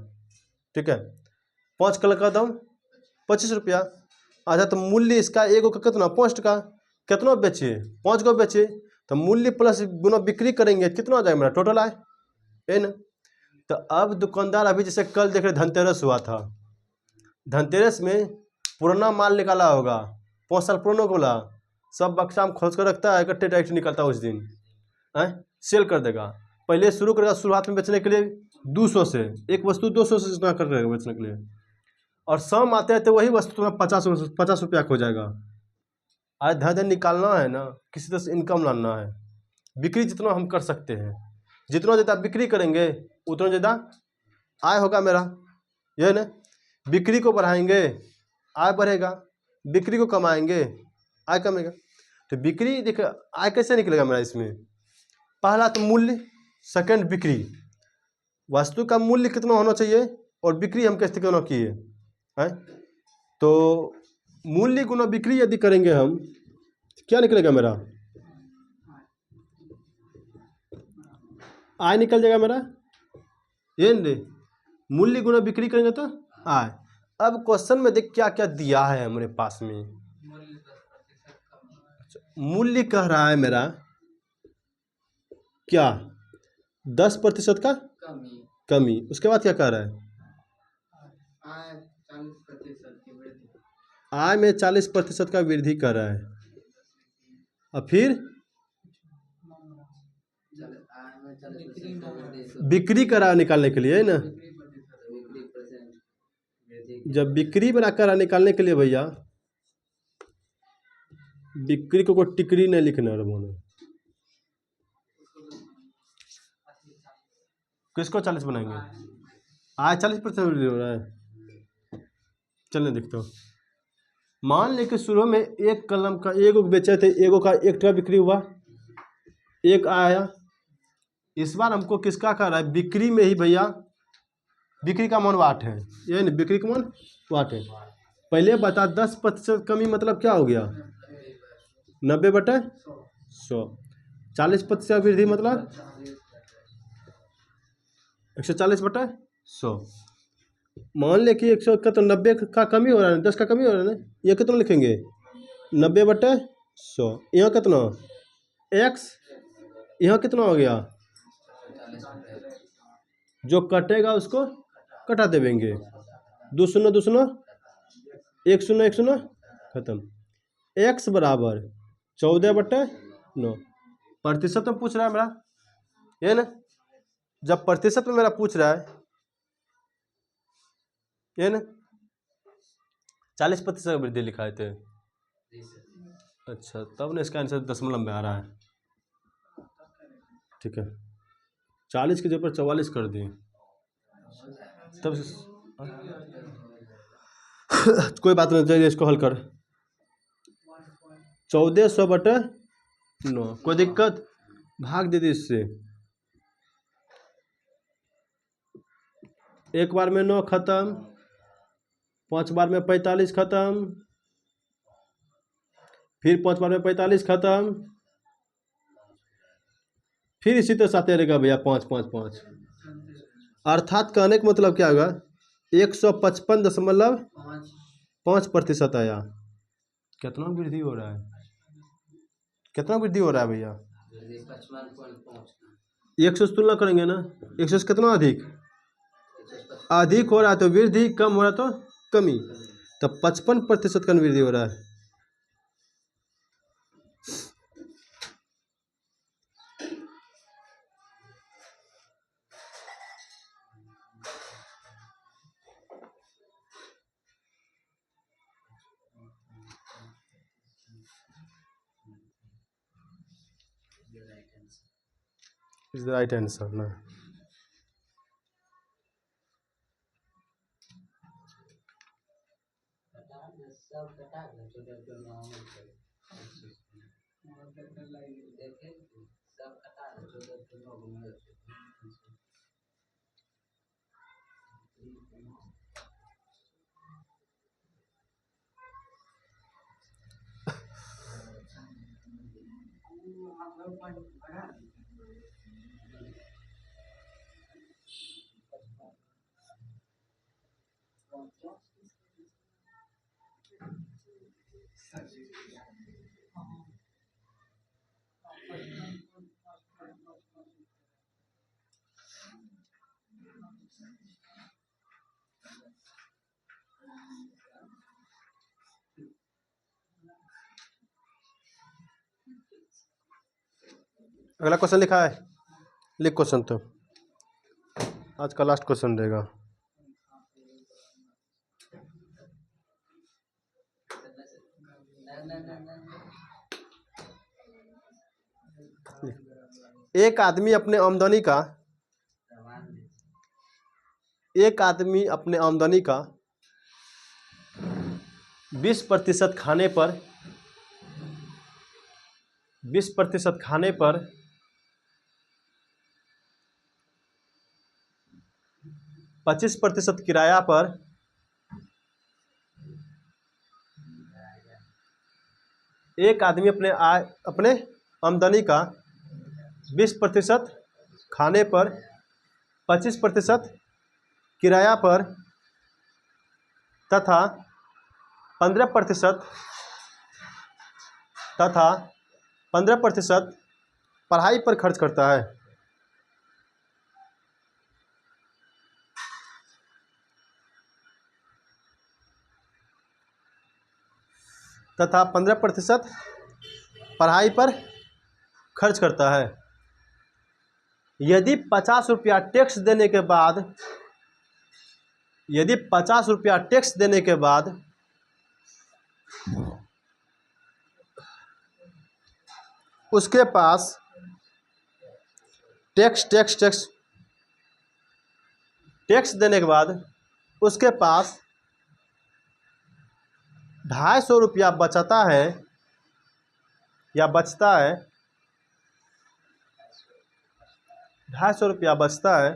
A: ठीक है। 5 कलम का दाम 25 रुपया। अच्छा तो मूल्य इसका एगो का कितना? 5 का। कितना बेचे? 5 को बेचे, तो मूल्य प्लस गुना बिक्री करेंगे कितना हो जाएगा मेरा टोटल आय, है ना। तो अब दुकानदार अभी जैसे कल देख रहे धनतेरस हुआ था, धनतेरस में पुराना माल निकाला होगा, 5 साल पुराना बोला, सब बक्सा में खोज कर रखता है, इकट्ठे डायरेक्ट निकलता है उस दिन है, सेल कर देगा। पहले शुरू करेगा शुरुआत में बेचने के लिए 200 से, एक वस्तु 200 से जितना कर रहेगा बेचने के लिए, और शाम आते हैं तो वही वस्तु तुम्हारा 50 रुपया हो जाएगा। आज धन धन निकालना है ना, किसी तरह से इनकम लाना है। बिक्री जितना हम कर सकते हैं, जितना ज़्यादा बिक्री करेंगे उतना ज़्यादा आय होगा मेरा, यह ना। बिक्री को बढ़ाएंगे आय बढ़ेगा, बिक्री को कमाएंगे आय कमेगा। तो बिक्री देख आय कैसे निकलेगा मेरा इसमें? पहला तो मूल्य, सेकंड बिक्री, वस्तु का मूल्य कितना होना चाहिए और बिक्री हम कैसे कितना किए हैं। तो मूल्य गुना बिक्री यदि करेंगे हम, क्या निकलेगा मेरा? आय निकल जाएगा मेरा, ये नहीं। मूल्य गुना बिक्री करेंगे तो आय। अब क्वेश्चन में देख क्या क्या दिया है हमारे पास में। मूल्य कह रहा है मेरा क्या? 10% का कमी। उसके बाद क्या कह रहा है? आय में 40% का वृद्धि कर रहा है। और फिर बिक्री करा निकालने के लिए, है ना। जब बिक्री बना कर निकालने के लिए भैया, बिक्री को कोई टिकरी नहीं लिखना है बोलो। किसको 40 बनाएंगे? आय 40% वृद्धि हो रहा है। चलने देखते हो। मान ले कि शुरू में एक कलम का एगो बेचे थे, एगो का 1 टका बिक्री हुआ, एक आया। इस बार हमको किसका कर रहा है? बिक्री में ही भैया, बिक्री का मान 8 है, ये नहीं, बिक्री का मान 8 है। पहले बता 10% कमी मतलब क्या हो गया? 90/100। 40% वृद्धि मतलब 140/100। मान ले कि 100 का तो 90 का कमी हो रहा है, 10 का कमी हो रहा है ना। ये कितना लिखेंगे 90/100। यहाँ कितना x, यहाँ कितना हो गया,
B: 40/100
A: जो कटेगा उसको कटा देंगे, 2 शून्य 2 शून्य 1 शून्य 1 शून्य खत्म। x बराबर 14/9। प्रतिशत में पूछ रहा है मेरा, ये ना। जब प्रतिशत में मेरा पूछ रहा है, ये ना, 40% का वृद्धि लिखा थे। अच्छा, तब ना इसका आंसर दशमलव में आ रहा है। ठीक है, 40 की जगह पर 44 कर दिए तब कोई बात नहीं, चलिए इसको हल कर। 1400/9, कोई दिक्कत, भाग दे दी इससे। एक बार में 9 खत्म, 5 बार में 45 खत्म, फिर 5 बार में 45 खत्म, फिर इसी तरह साथ रहेगा भैया 5 5 5। अर्थात कहने का मतलब क्या होगा, 155.5% आया। कितना वृद्धि हो रहा है, कितना वृद्धि हो रहा है भैया,
B: 55.5
A: 100 से तुलना करेंगे ना, 100 से कितना अधिक, अधिक हो रहा है तो वृद्धि, कम हो रहा है तो कमी, तो 55% का वृद्धि हो रहा है। Is the right answer ना।
B: सब कटा गया, 14/9 देखे सब कटा गया, 14/9
A: अगला क्वेश्चन लिखा है, लिख क्वेश्चन तो आज का लास्ट क्वेश्चन रहेगा। एक आदमी अपने आमदनी का, एक आदमी अपने आमदनी का 20% खाने पर 20% खाने पर 25% किराया पर, एक आदमी अपने आमदनी का 20% खाने पर 25% किराया पर तथा 15% पढ़ाई पर खर्च करता है, तथा 15% पढ़ाई पर खर्च करता है। यदि 50 रुपया टैक्स देने के बाद, यदि 50 रुपया टैक्स देने के बाद उसके पास टैक्स देने के बाद उसके पास 250 रुपया बचता है या बचता है, 250 रुपया बचता है,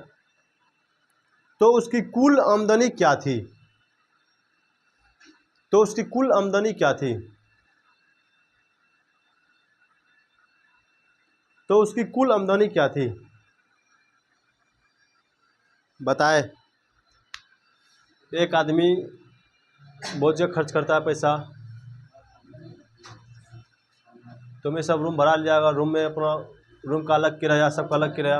A: तो उसकी कुल आमदनी क्या थी, तो उसकी कुल आमदनी क्या थी, तो उसकी कुल आमदनी क्या थी बताए। एक आदमी बहुत जगह खर्च करता है पैसा, तो मैं सब रूम भरा लिया जाएगा, रूम में अपना रूम का अलग किराया, सबका अलग किराया।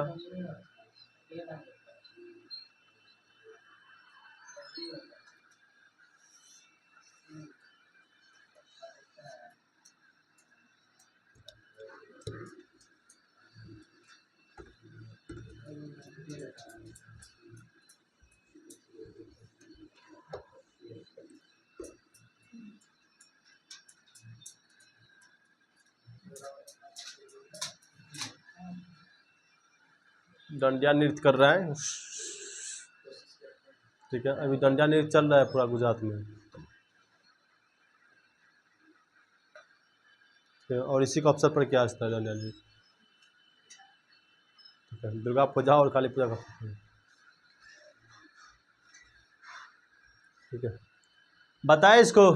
A: डंडिया नृत्य कर रहा है, ठीक है। अभी डंडिया नृत्य चल रहा है पूरा गुजरात में, ठीक है? और इसी के अवसर पर क्या आता है डंडिया नृत्य, ठीक है। दुर्गा पूजा और काली पूजा का, ठीक है। बताए इसको,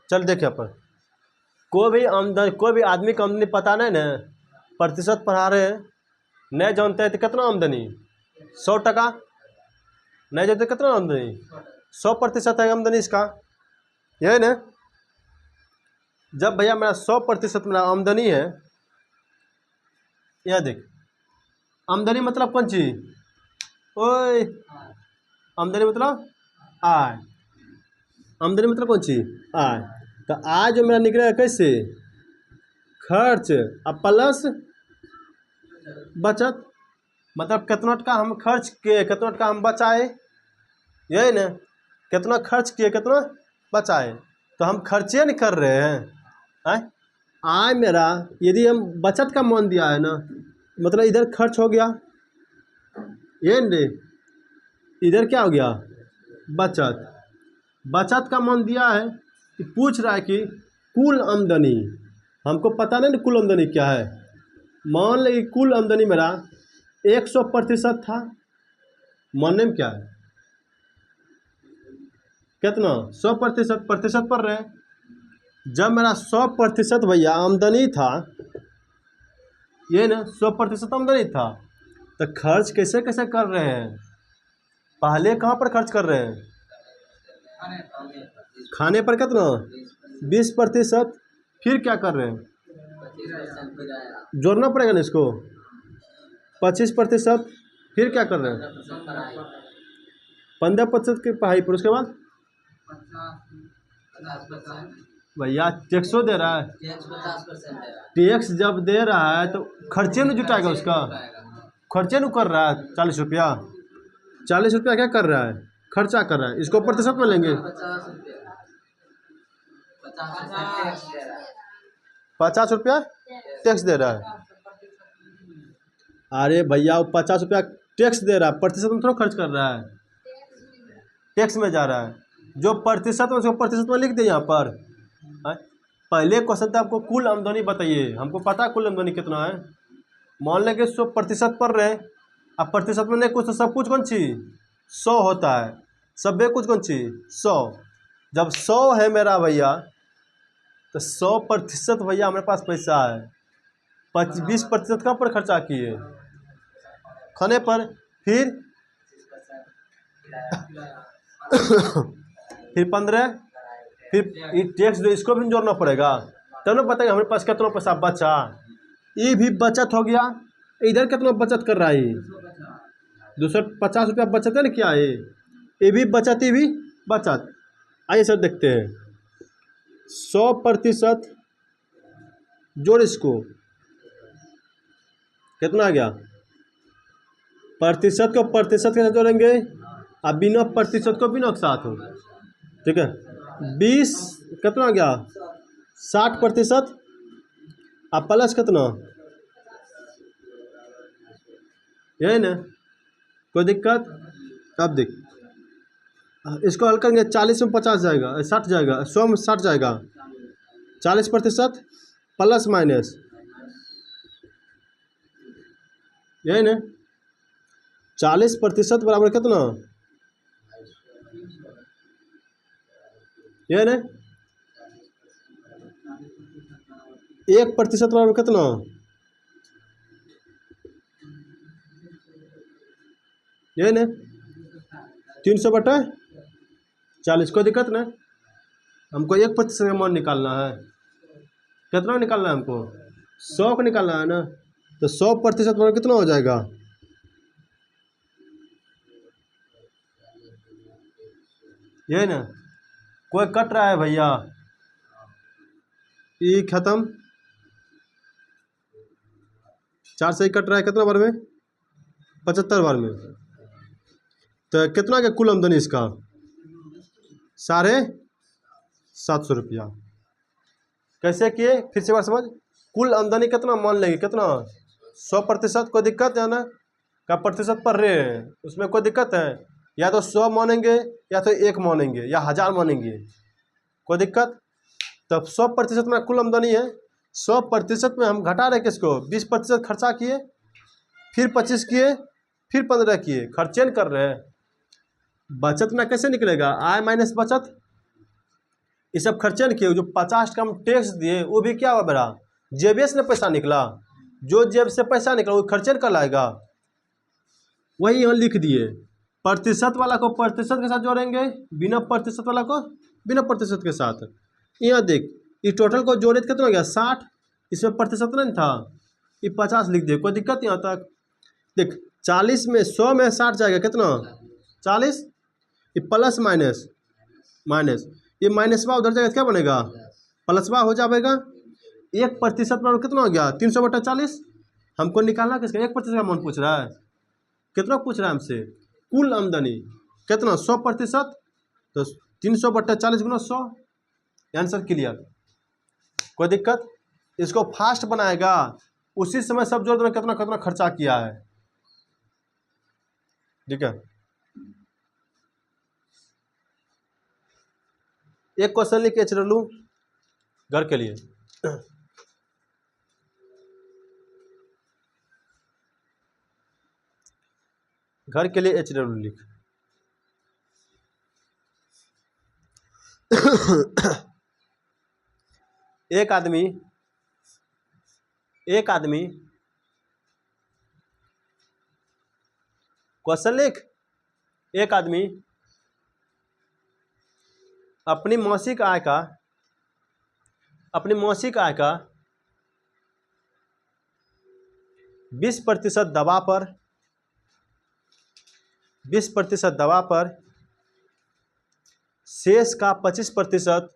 A: चल देखे अपन, कोई भी आदमी का आमदनी पता नहीं ना, प्रतिशत पढ़ा रहे हैं, नहीं जानते हैं तो कितना आमदनी, 100%, नहीं जानते कितना आमदनी, 100% है आमदनी इसका, यही ना। जब भैया मेरा 100% मेरा आमदनी है, यह देख, आमदनी मतलब कौन चीज, ओए, आमदनी मतलब आय, आमदनी मतलब कौन चीज आय। तो आज जो मेरा निकलेगा कैसे, खर्च अब प्लस बचत, मतलब कितना का हम खर्च किए, कितना का हम बचाए, यही ना, कितना खर्च किए कितना बचाए, तो हम खर्चे नहीं कर रहे हैं। आय मेरा यदि हम बचत का मान दिया है ना, मतलब इधर खर्च हो गया, ये नहीं, इधर क्या हो गया, बचत, बचत का मान दिया है कि पूछ रहा है कि कुल आमदनी, हमको पता नहीं ना कुल आमदनी क्या है। मान ले कि कुल आमदनी मेरा 100% था, मानने में क्या है, कितना 100% प्रतिशत पर रहे। जब मेरा 100% भैया आमदनी था, ये ना 100% आमदनी था, तो खर्च कैसे कैसे कर रहे हैं, पहले कहाँ पर खर्च कर रहे हैं, खाने पर कितना 20%, फिर क्या कर रहे हैं, जोड़ना पड़ेगा ना इसको, 25%, फिर क्या कर रहे हैं 15% की पढ़ाई पर, उसके बाद भैया टैक्सो दे रहा है, टैक्स जब दे रहा है तो खर्चे न जुटाएगा, उसका खर्चे न कर रहा है, 40 रुपया, 40 रुपया क्या कर रहा है, खर्चा कर रहा है, इसको प्रतिशत में लेंगे, 50 रुपया टैक्स दे रहा है। अरे भैया वो 50 रुपया टैक्स दे रहा है, प्रतिशत में थोड़ा खर्च कर रहा है, टैक्स में जा रहा है, जो प्रतिशत में उसको प्रतिशत में लिख दे यहाँ पर। पहले क्वेश्चन था आपको कुल आमदनी बताइए, हमको पता है कुल आमदनी कितना है, मान लें कि 100% पर रहे, अब प्रतिशत में नहीं कुछ, तो सब कुछ कौन सी 100 होता है, सब कुछ कौन सी 100, जब 100 है मेरा भैया, तो 100% भैया हमारे पास पैसा है, 20% कहाँ पर खर्चा किए, खाने पर, फिर फिर 15, फिर ये टैक्स दो, इसको भी जोड़ना पड़ेगा, तब ना बताएगा हमारे पास कितना पैसा बचा, ये भी बचत हो गया। इधर कितना बचत कर रहा है, 250 रुपया बचत है ना, क्या है ये भी बचत, ये भी बचत। आइए सर देखते हैं, 100% जोड़ इसको, कितना आ गया, प्रतिशत को प्रतिशत के साथ जोड़ेंगे, अब बिना प्रतिशत को बिना के साथ हो, ठीक है। 20 कितना आ गया, 60%, अब प्लस कितना, यही ना, कोई दिक्कत। अब देख इसको हल करेंगे, 40 में 50 जाएगा, 60 जाएगा, 100 में 60 जाएगा, 40% प्लस माइनस, यही ना, 40% बराबर कितना, यही ना, 1% बराबर कितना, यही ना, 300/40, कोई दिक्कत नहीं। हमको 1% का मान निकालना है। कितना निकालना है हमको? 100 का निकालना है ना। तो 100% मान कितना हो जाएगा? ये ना, कोई कट रहा है भैया? ये खत्म, 4 से ही कट रहा है। कितना बार में? 75 बार में। तो कितना का कुल आमदनी इसका? 750 रुपया। कैसे किए? फिर से बार समझ। कुल आमदनी कितना मान लेंगे? कितना? 100%। कोई दिक्कत है ना? का प्रतिशत पढ़ रहे हैं, उसमें कोई दिक्कत है? या तो 100 मानेंगे, या तो 1 मानेंगे, या 1000 मानेंगे, कोई दिक्कत? तब 100% में कुल आमदनी है। 100% में हम घटा रहे किसको? 20% खर्चा किए, फिर 25 किए, फिर 15 किए, खर्चे न कर रहे हैं। बचत में कैसे निकलेगा? आय माइनस बचत। ये सब खर्चे न किए। जो 50 का हम टैक्स दिए वो भी क्या हुआ मेरा? जेब से पैसा निकला। जो जेब से पैसा निकला वो खर्चे न कर लाएगा। वही यहाँ लिख दिए। प्रतिशत वाला को प्रतिशत के साथ जोड़ेंगे, बिना प्रतिशत वाला को बिना प्रतिशत के साथ। यहाँ देख, इस टोटल को जोड़े तो कितना हो गया? 60। इसमें प्रतिशत नहीं था, ये 50 लिख दे, कोई दिक्कत यहाँ तक? देख, 40 में 100 में 60 जाएगा, कितना? 40। ये प्लस माइनस माइनस, ये माइनसवा उधर जाएगा, क्या बनेगा? प्लसवा हो जाएगा। 1% पर कितना हो गया? 300/40। हमको निकालना किसका? 1% का मान पूछ रहा है। कितना पूछ रहा है हमसे? कुल आमदनी कितना? 100%। तो 300/40 गुना 100। आंसर क्लियर, कोई दिक्कत? इसको फास्ट बनाएगा, उसी समय सब जोड़ देना कितना कितना खर्चा किया है। ठीक है, एक क्वेश्चन लिख के चल लूँ घर के लिए। घर के लिए HW लिख। एक आदमी क्वेश्चन लिख। एक आदमी अपनी मासिक आय का 20% दवा पर शेष का 25%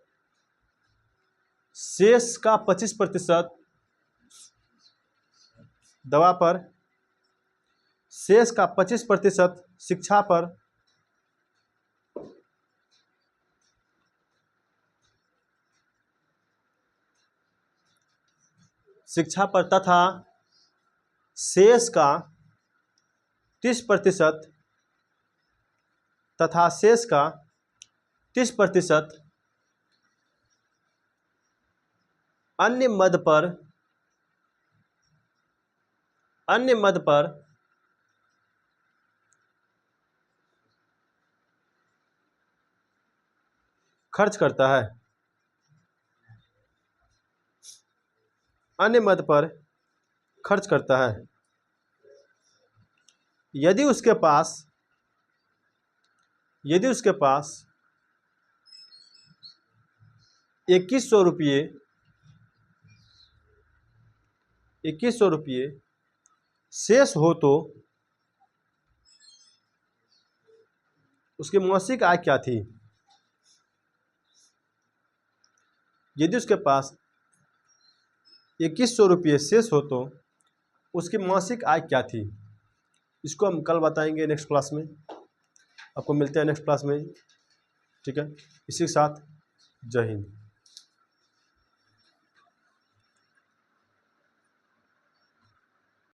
A: दवा पर, शेष का 25% शिक्षा पर, तथा शेष का 30% अन्य मद पर खर्च करता है। अन्य मद पर खर्च करता है। यदि उसके पास 2100 रुपये शेष हो तो उसकी मासिक आय क्या थी? यदि उसके पास 2100 रुपये शेष हो तो उसकी मासिक आय क्या थी? इसको हम कल बताएंगे नेक्स्ट क्लास में। आपको मिलते हैं नेक्स्ट क्लास में। ठीक है, इसी के साथ जय हिंद।